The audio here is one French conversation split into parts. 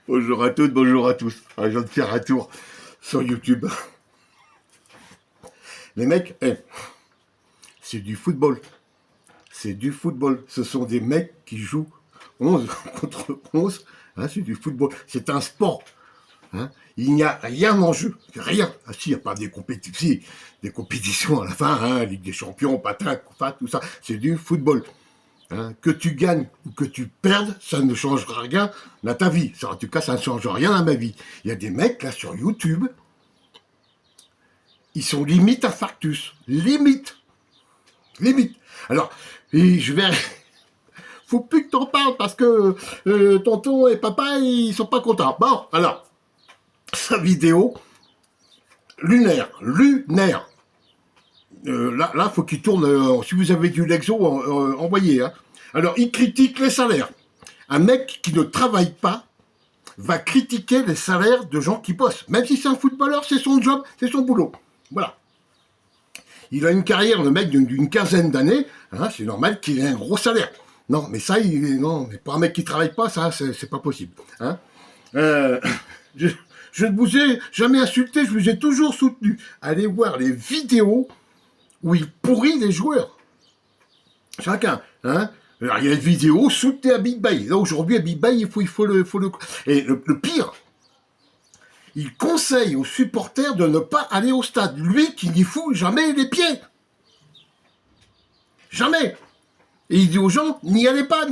Bonjour à toutes, bonjour à tous. Je viens de faire un tour sur YouTube. Les mecs, c'est du football. C'est du football. Ce sont des mecs qui jouent 11 contre 11. C'est du football. C'est un sport. Il n'y a rien en jeu. Rien. Si, il n'y a pas des compétitions. Si, des compétitions à la fin, Ligue des champions, patin, tout ça. C'est du football. Que tu gagnes ou que tu perdes, ça ne changera rien à ta vie. Ça, en tout cas, ça ne change rien à ma vie. Il y a des mecs là sur YouTube, ils sont limite infarctus. Limite. Alors, je vais. Faut plus que t'en parles parce que tonton et papa, ils sont pas contents. Bon, alors, sa vidéo, lunaire. Là, faut qu'il tourne. Si vous avez du Lexo, envoyez. Alors, il critique les salaires. Un mec qui ne travaille pas va critiquer les salaires de gens qui bossent. Même si c'est un footballeur, c'est son job, c'est son boulot. Voilà. Il a une carrière, le mec, d'une quinzaine d'années. C'est normal qu'il ait un gros salaire. Non, mais ça, non, mais pour un mec qui travaille pas, ça, c'est pas possible. Je ne vous ai jamais insulté, je vous ai toujours soutenu. Allez voir les vidéos où il pourrit les joueurs. Chacun, Alors, il y a des vidéos, soutenez à Big Bay. Là, aujourd'hui, à Big Bay, il faut le... Et le pire, il conseille aux supporters de ne pas aller au stade. Lui qui n'y fout jamais les pieds. Jamais. Et il dit aux gens, n'y allez pas.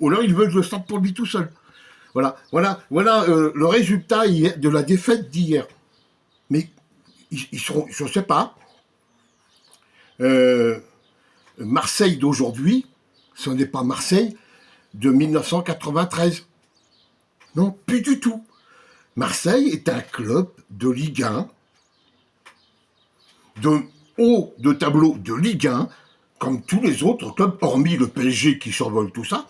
Ou alors, ils veulent le stade pour lui tout seul. Voilà le résultat de la défaite d'hier. Mais ils sont, je ne sais pas, Marseille d'aujourd'hui, ce n'est pas Marseille de 1993. Non, plus du tout. Marseille est un club de Ligue 1, de haut de tableau de Ligue 1, comme tous les autres clubs, hormis le PSG qui survole tout ça.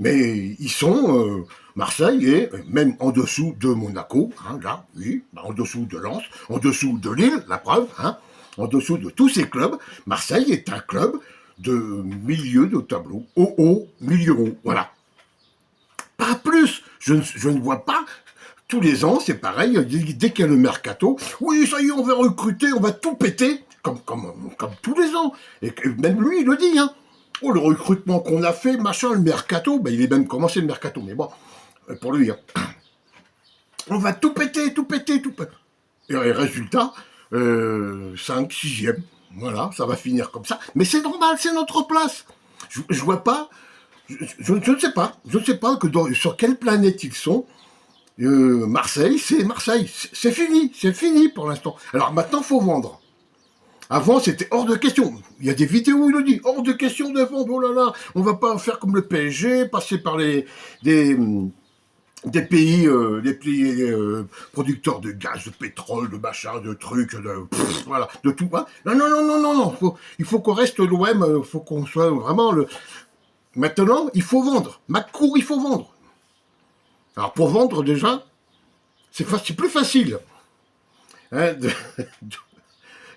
Mais ils sont, Marseille est même en dessous de Monaco, là, oui, en dessous de Lens, en dessous de Lille, la preuve, en dessous de tous ces clubs. Marseille est un club de milieu de tableau, haut, milieu haut, voilà. Pas plus, je ne vois pas. Tous les ans, c'est pareil, dès qu'il y a le mercato, oui, ça y est, on va recruter, on va tout péter, comme tous les ans. Et même lui, il le dit, Oh, le recrutement qu'on a fait, machin, le mercato, il est même commencé le mercato, mais bon, pour lui, on va tout péter. Et résultat, 5, 6e, voilà, ça va finir comme ça. Mais c'est normal, c'est notre place. Je vois pas, je ne sais pas sur quelle planète ils sont. Marseille, c'est fini pour l'instant. Alors maintenant, faut vendre. Avant, c'était hors de question. Il y a des vidéos où il le dit, hors de question de vendre, oh là là, on va pas faire comme le PSG, passer par des pays, producteurs de gaz, de pétrole, de machin, de trucs, voilà, de tout. Non. Il faut qu'on reste l'OM, il faut qu'on soit vraiment le... Maintenant, il faut vendre. McCourt, il faut vendre. Alors, pour vendre, déjà, c'est plus facile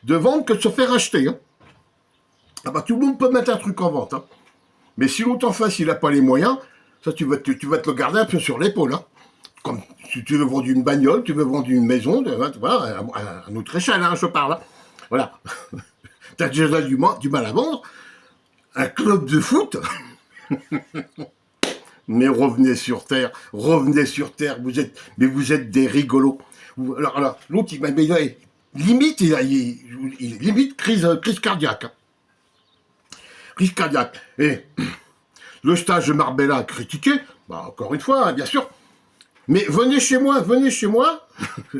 de vendre que de se faire acheter. Tout le monde peut mettre un truc en vente. Mais si l'autre en face, il n'a pas les moyens, ça, tu vas te le garder un peu sur l'épaule. Comme si tu veux vendre une bagnole, tu veux vendre une maison, voilà, à notre échelle, je parle. Voilà. Tu as déjà du mal à vendre. Un club de foot. Mais revenez sur terre, vous êtes des rigolos. Alors l'autre, limite crise cardiaque. Crise cardiaque. Et le stage de Marbella critiqué, encore une fois, bien sûr. Mais venez chez moi.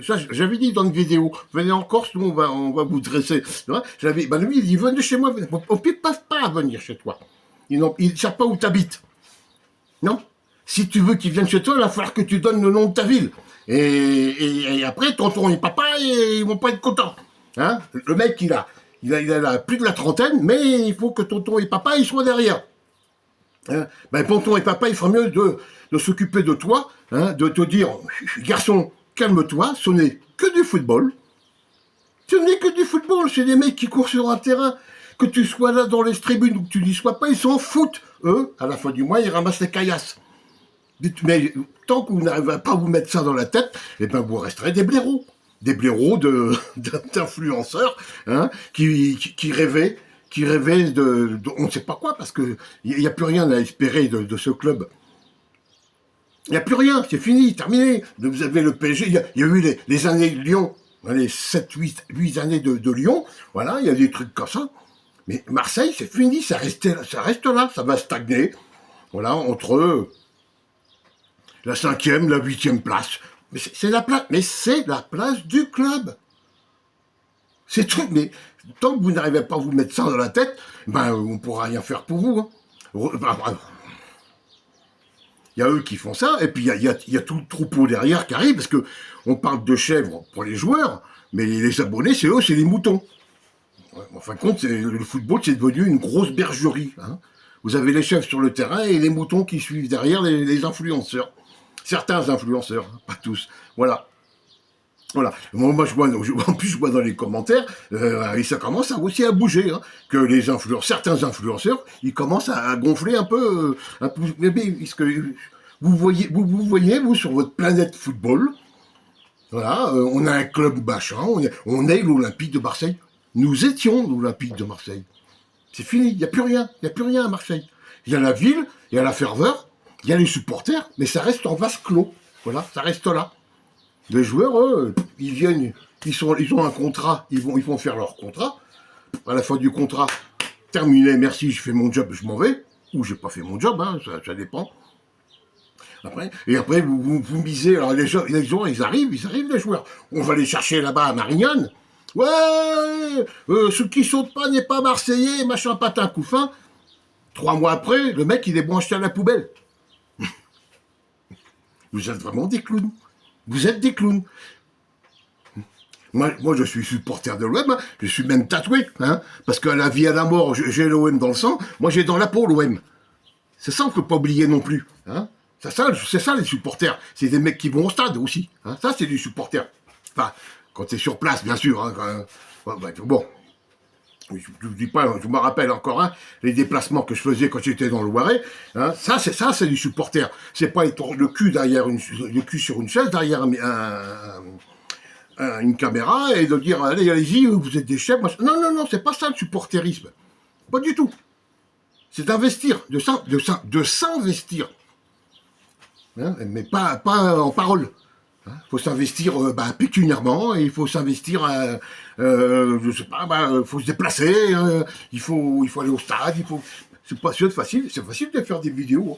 Ça, j'avais dit dans une vidéo, venez en Corse, nous on va vous dresser. Lui, il dit venez chez moi, on ne peut pas venir chez toi. Ils ne savent pas où tu habites. Non. Si tu veux qu'ils viennent chez toi, il va falloir que tu donnes le nom de ta ville. Et après, tonton et papa, ils vont pas être contents. Le mec, il a plus de la trentaine, mais il faut que tonton et papa, ils soient derrière. Tonton et papa, il ferait mieux de s'occuper de toi, de te dire, garçon, calme-toi, ce n'est que du football. C'est des mecs qui courent sur un terrain. Que tu sois là dans les tribunes ou que tu n'y sois pas, ils s'en foutent. Eux, à la fin du mois, ils ramassent les caillasses. Mais tant que vous n'arrivez pas à vous mettre ça dans la tête, eh ben vous resterez des blaireaux. Des blaireaux d'influenceurs hein, qui rêvaient on ne sait pas quoi, parce qu'il n'y a plus rien à espérer de ce club. Il n'y a plus rien, c'est fini, terminé. Vous avez le PSG, il y a eu les années de Lyon, les 7-8 années de Lyon, voilà, il y a des trucs comme ça. Mais Marseille, c'est fini, ça reste là, ça va stagner. Voilà, entre la 5e, la 8e place. Mais c'est la place du club. C'est tout, mais tant que vous n'arrivez pas à vous mettre ça dans la tête, ben on ne pourra rien faire pour vous. Hein. Il y a eux qui font ça, et puis il y a tout le troupeau derrière qui arrive, parce que on parle de chèvres pour les joueurs, mais les abonnés, c'est eux, c'est les moutons. En fin de compte, le football, c'est devenu une grosse bergerie. Hein. Vous avez les chefs sur le terrain et les moutons qui suivent derrière les influenceurs. Certains influenceurs, pas tous. Voilà. Voilà. Moi, en plus, je vois dans les commentaires, et ça commence aussi à bouger, hein, que certains influenceurs, ils commencent à gonfler un peu, parce que vous voyez, vous, sur votre planète football, voilà, on a un club machin, on est l'Olympique de Marseille. Nous étions l'Olympique de Marseille. C'est fini, il n'y a plus rien à Marseille. Il y a la ville, il y a la ferveur, il y a les supporters, mais ça reste en vase clos. Voilà, ça reste là. Les joueurs, eux, ils viennent, ils ont un contrat, ils vont faire leur contrat. À la fin du contrat, terminé, merci, je fais mon job, je m'en vais. Ou j'ai pas fait mon job, hein, ça dépend. Après, vous misez, alors les gens, ils arrivent, les joueurs. On va les chercher là-bas à Marignane. Ouais, ceux qui sautent pas n'est pas marseillais, machin patin couffin. 3 mois après, le mec, il est branché à la poubelle. Vous êtes vraiment des clowns. Vous êtes des clowns. Moi, je suis supporter de l'OM, hein. Je suis même tatoué, hein, parce qu'à la vie, à la mort, j'ai l'OM dans le sang. Moi, j'ai dans la peau l'OM. C'est ça, on ne peut pas oublier non plus. Hein. C'est ça, les supporters. C'est des mecs qui vont au stade aussi. Hein. Ça, c'est des supporters. Enfin, quand tu es sur place, bien sûr. Hein, bon. Je vous dis pas, je me rappelle encore les déplacements que je faisais quand j'étais dans le Loiret. Hein, c'est du supporter. C'est pas être le cul sur une chaise derrière une caméra et de dire allez-y, vous êtes des chefs. Non, c'est pas ça le supporterisme. Pas du tout. C'est d'investir, de s'investir. Hein, mais pas en parole. Il faut s'investir pécuniairement, et il faut s'investir, je sais pas, faut se déplacer, il faut aller au stade, c'est pas facile, c'est facile de faire des vidéos.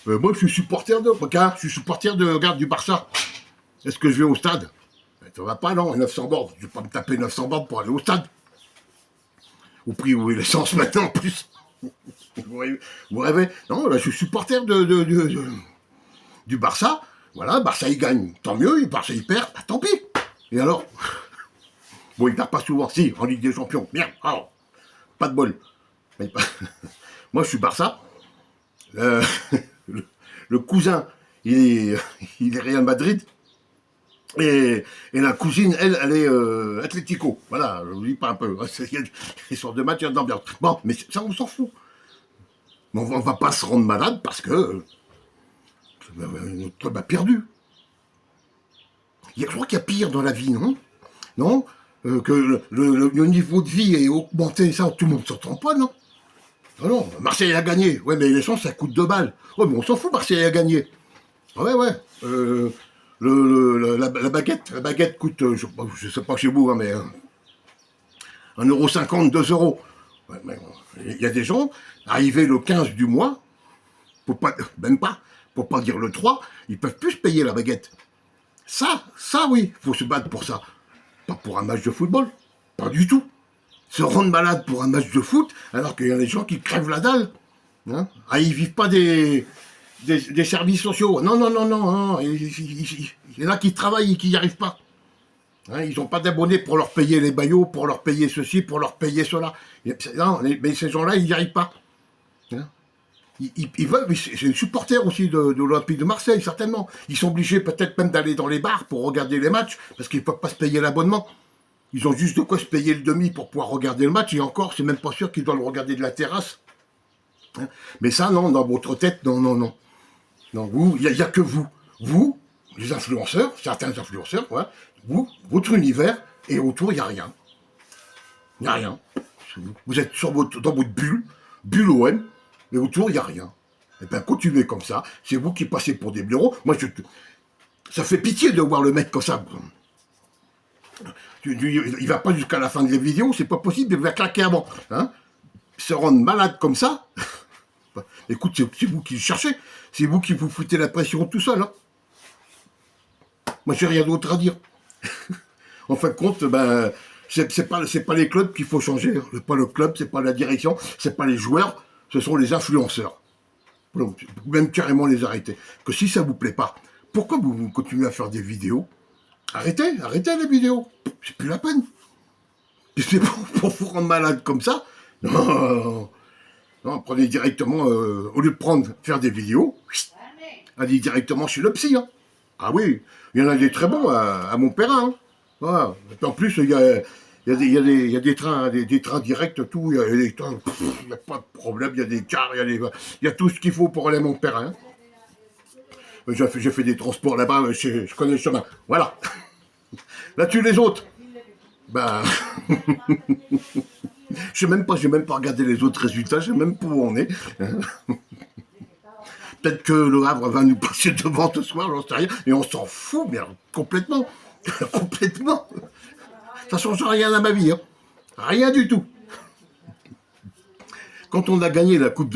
Moi, je suis supporter du Barça. Est-ce que je vais au stade? Ça va pas, non, 900 bords. Je vais pas me taper 900 bords pour aller au stade. Au prix où est l'essence maintenant, en plus. Vous rêvez? Non, là, je suis supporter du Barça. Voilà, Barça il gagne, tant mieux, Barça il perd, tant pis. Et alors? Bon, il perd pas souvent, si, en Ligue des Champions. Merde, alors, pas de bol. Moi, je suis Barça. Le cousin, il est Real Madrid. Et la cousine, elle est Atlético. Voilà, je vous dis pas un peu. Ils sont de matchs d'ambiance. Bon, mais ça, on s'en fout. Mais on va pas se rendre malade parce que notre club a perdu. Je crois qu'il y a pire dans la vie, non? Non que le niveau de vie est augmenté, ça, tout le monde ne s'entend pas, non? Non, Marseille a gagné. Ouais, mais l'essence, ça coûte 2 balles. Ouais, mais on s'en fout, Marseille a gagné. Ouais. La baguette coûte, je sais pas chez vous, hein, mais 1,50 €, 2 €. Ouais, il y a des gens, arrivés le 15 du mois, même pas, pour pas dire le 3, ils peuvent plus se payer la baguette. Ça oui, faut se battre pour ça. Pas pour un match de football, pas du tout. Se rendre malade pour un match de foot, alors qu'il y a des gens qui crèvent la dalle. Hein, ils vivent pas des services sociaux. Non. Il y en a qui travaillent et qui n'y arrivent pas. Hein, ils n'ont pas d'abonnés pour leur payer les baillots, pour leur payer ceci, pour leur payer cela. Non, mais ces gens-là, ils n'y arrivent pas. Hein, ils veulent, mais c'est les supporters aussi de l'Olympique de Marseille, certainement. Ils sont obligés peut-être même d'aller dans les bars pour regarder les matchs, parce qu'ils ne peuvent pas se payer l'abonnement. Ils ont juste de quoi se payer le demi pour pouvoir regarder le match, et encore, c'est même pas sûr qu'ils doivent le regarder de la terrasse. Hein, mais ça, non, dans votre tête, non. Non, vous, il n'y a que vous. Vous, les influenceurs, certains influenceurs, ouais, vous, votre univers, et autour, il n'y a rien. Il n'y a rien. Vous êtes dans votre bulle, bulle OM, mais autour, il n'y a rien. Eh bien, continuez comme ça. C'est vous qui passez pour des blaireaux. Moi, ça fait pitié de voir le mec comme ça. Il va pas jusqu'à la fin de la vidéo, c'est pas possible, il va claquer avant. Hein, se rendre malade comme ça. Écoute, c'est vous qui le cherchez. C'est vous qui vous foutez la pression tout seul. Hein. Moi, j'ai rien d'autre à dire. En fin de compte, ben, c'est pas les clubs qu'il faut changer. C'est pas le club, c'est pas la direction, c'est pas les joueurs, ce sont les influenceurs. Donc, même carrément les arrêter. Que si ça vous plaît pas, pourquoi vous continuez à faire des vidéos? Arrêtez les vidéos. C'est plus la peine. C'est pour vous rendre malade comme ça. Non, non, prenez directement, au lieu de faire des vidéos, allez directement chez le psy. Hein. Ah oui, il y en a des très bons à Montperrin. Hein. Voilà. En plus, il y a des trains, des trains directs, tout. Il n'y a pas de problème, il y a des cars, il y a tout ce qu'il faut pour aller à Montperrin. Hein. J'ai fait des transports là-bas, je connais le chemin. Voilà. Là-dessus, les autres. Ben, j'ai même pas regardé les autres résultats, je sais même pas où on est. Peut-être que le Havre va nous passer devant ce soir, j'en sais rien, et on s'en fout, mais alors, complètement. Complètement. Ça change rien à ma vie, hein. Rien du tout. Quand on a gagné la Coupe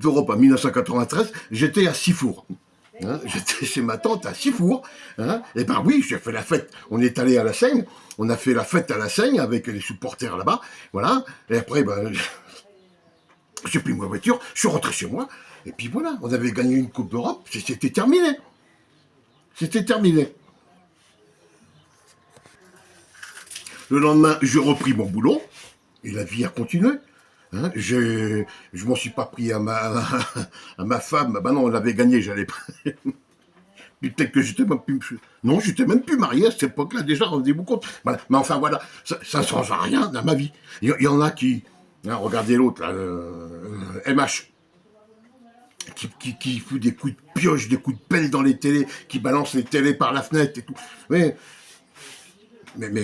d'Europe en 1993, j'étais à Sifour. Hein, j'étais chez ma tante à Sifour. Hein, et ben oui, j'ai fait la fête. On est allé à la Seigne. On a fait la fête à la Seigne avec les supporters là-bas. Voilà. Et après, ben, j'ai pris ma voiture. Je suis rentré chez moi. Et puis voilà, on avait gagné une Coupe d'Europe. C'était terminé. C'était terminé. Le lendemain, j'ai repris mon boulot. Et la vie a continué. Hein, je m'en suis pas pris à ma femme. Ben non, on l'avait gagné, j'allais pas. Puis peut-être que j'étais même plus. Non, j'étais même plus marié à cette époque-là, déjà, rendez-vous compte. Voilà. Mais enfin, voilà, ça ne change rien dans ma vie. Il y en a qui. Hein, regardez l'autre, là, MH. Qui fout des coups de pioche, des coups de pelle dans les télés, qui balance les télés par la fenêtre et tout. Mais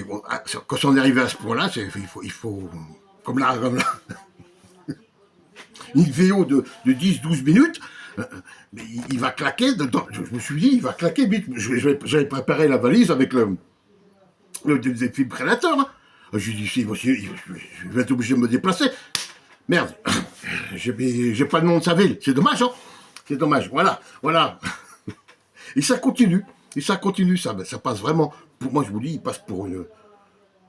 bon, quand on est arrivé à ce point-là, il faut comme là, une vidéo de 10-12 minutes, il va claquer, je me suis dit, il va claquer vite. J'avais préparé la valise avec le défibrillateur. Hein. J'ai dit, si, je vais être obligé de me déplacer. Merde, j'ai pas le nom de sa ville, c'est dommage, hein. C'est dommage, voilà. Et ça continue, ça passe vraiment, pour moi je vous dis, il passe pour une...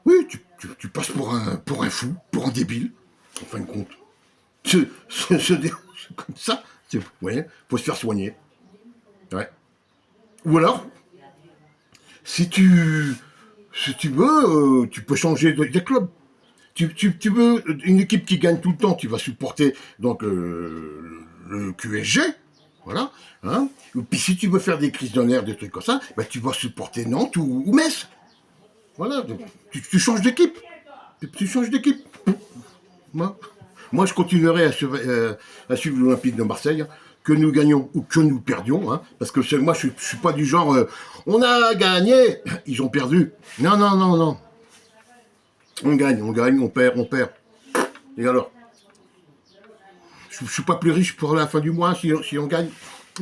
Oui, tu passes pour un fou, pour un débile, en fin de compte. Comme ça, vous voyez, faut se faire soigner. Ouais. Ou alors, si tu veux, tu peux changer de club. Tu veux une équipe qui gagne tout le temps, tu vas supporter donc le QSG, voilà. Hein. Et puis si tu veux faire des crises de nerfs, des trucs comme ça, ben, tu vas supporter Nantes ou Metz. Voilà, donc, tu changes d'équipe. Tu changes d'équipe. Moi, je continuerai à suivre l'Olympique de Marseille, hein, que nous gagnions ou que nous perdions, hein, parce que moi, je suis pas du genre, on a gagné, ils ont perdu. Non. On gagne, on perd. Et alors, je suis pas plus riche pour la fin du mois si on gagne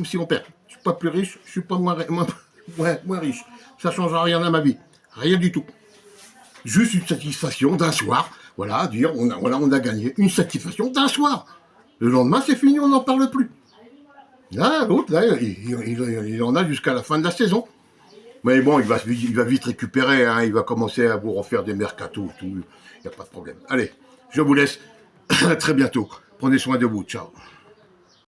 ou si on perd. Je suis pas plus riche, je suis pas moins riche. Ça change rien à ma vie, rien du tout. Juste une satisfaction d'un soir. Voilà, dire, on a gagné. Une satisfaction d'un soir. Le lendemain, c'est fini, on n'en parle plus. Là, l'autre, là, il en a jusqu'à la fin de la saison. Mais bon, il va vite récupérer, hein, il va commencer à vous refaire des mercatos, tout. Il n'y a pas de problème. Allez, je vous laisse. À très bientôt. Prenez soin de vous. Ciao.